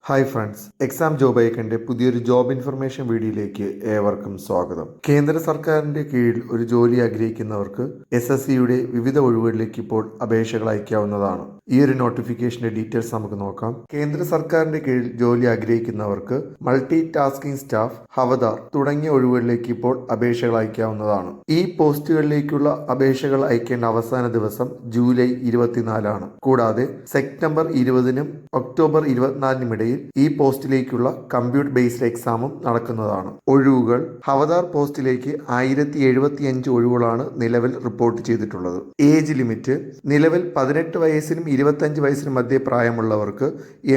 Hi friends, exam job ഐക്കൻ്റെ പുതിയൊരു job information വീഡിയോയിലേക്ക് ഏവർക്കും സ്വാഗതം. കേന്ദ്ര സർക്കാരിന്റെ കീഴിൽ ഒരു ജോലി ആഗ്രഹിക്കുന്നവർക്ക് SSCയുടെ വിവിധ ഒഴിവുകളിലേക്ക് ഇപ്പോൾ അപേക്ഷകൾ അയക്കാവുന്നതാണ്. ഈ ഒരു നോട്ടിഫിക്കേഷന്റെ ഡീറ്റെയിൽസ് നമുക്ക് നോക്കാം. കേന്ദ്ര സർക്കാരിന്റെ കീഴിൽ ജോലി ആഗ്രഹിക്കുന്നവർക്ക് മൾട്ടി ടാസ്കിംഗ് സ്റ്റാഫ്, ഹവദാർ തുടങ്ങിയ ഒഴിവുകളിലേക്ക് ഇപ്പോൾ അപേക്ഷകൾ അയക്കാവുന്നതാണ്. ഈ പോസ്റ്റുകളിലേക്കുള്ള അപേക്ഷകൾ അയക്കേണ്ട അവസാന ദിവസം ജൂലൈ 24 കൂടാതെ സെപ്റ്റംബർ 20 ഒക്ടോബർ 24 ഇടയിൽ ഈ പോസ്റ്റിലേക്കുള്ള കമ്പ്യൂട്ടർ ബേസ്ഡ് എക്സാമും നടക്കുന്നതാണ്. ഒഴിവുകൾ: ഹവദാർ പോസ്റ്റിലേക്ക് 1075 ഒഴിവുകളാണ് നിലവിൽ റിപ്പോർട്ട് ചെയ്തിട്ടുള്ളത്. ഏജ് ലിമിറ്റ്: നിലവിൽ 18 വയസ്സിനും 25 വയസ്സിനും മധ്യ പ്രായമുള്ളവർക്ക്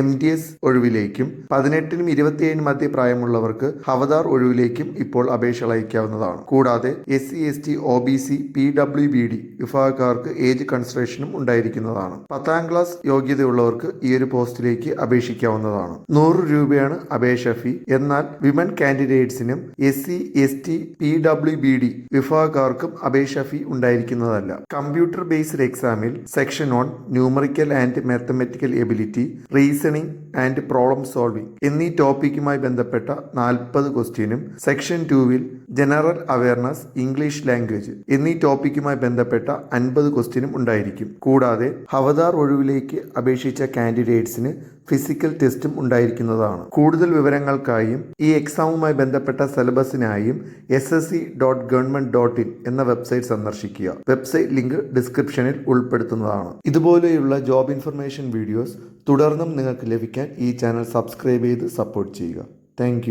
MDS ഒഴിവിലേക്കും 18നും 27നും മധ്യ പ്രായമുള്ളവർക്ക് ഹവദാർ ഒഴിവിലേക്കും ഇപ്പോൾ അപേക്ഷകൾ അയക്കാവുന്നതാണ്. കൂടാതെ SC ST OBC PWBD വിഭാഗക്കാർക്ക് ഏജ് കൺസിഡറേഷനും ഉണ്ടായിരിക്കുന്നതാണ്. 10ാം ക്ലാസ് യോഗ്യതയുള്ളവർക്ക് ഈ ഒരു പോസ്റ്റിലേക്ക് അപേക്ഷിക്കാവുന്നതാണ്. 100 രൂപയാണ് അപേക്ഷ ഫീ. എന്നാൽ വിമൻ കാൻഡിഡേറ്റ്സിനും SC ST PWBD വിഭാഗക്കാർക്കും അപേക്ഷ ഫീ ഉണ്ടായിരിക്കുന്നതല്ല. കമ്പ്യൂട്ടർ ബേസ്ഡ് എക്സാമിൽ section 1 numerical and mathematical ability, reasoning and problem solving എന്നീ ടോപ്പിക്കുമായി ബന്ധപ്പെട്ട 40 ക്വസ്റ്റ്യനും section 2 general awareness, English language എന്നീ ടോപ്പിക്കുമായി ബന്ധപ്പെട്ട 50 ക്വസ്റ്റ്യനും ഉണ്ടായിരിക്കും. കൂടാതെ ഹവദാർ ഒഴിവിലേക്ക് അപേക്ഷിച്ച കാൻഡിഡേറ്റ്സിന് ഫിസിക്കൽ ടെസ്റ്റും ഉണ്ടായിരിക്കുന്നതാണ്. കൂടുതൽ വിവരങ്ങൾക്കായും ഈ എക്സാമുമായി ബന്ധപ്പെട്ട സിലബസിനായും ssc.government.in എന്ന വെബ്സൈറ്റ് സന്ദർശിക്കുക. വെബ്സൈറ്റ് ലിങ്ക് ഡിസ്ക്രിപ്ഷനിൽ ഉൾപ്പെടുത്തുന്നതാണ്. ഇതുപോലെയുള്ള ജോബ് ഇൻഫർമേഷൻ വീഡിയോസ് തുടർന്നും നിങ്ങൾക്ക് ലഭിക്കാൻ ഈ ചാനൽ സബ്സ്ക്രൈബ് ചെയ്ത് സപ്പോർട്ട് ചെയ്യുക. താങ്ക്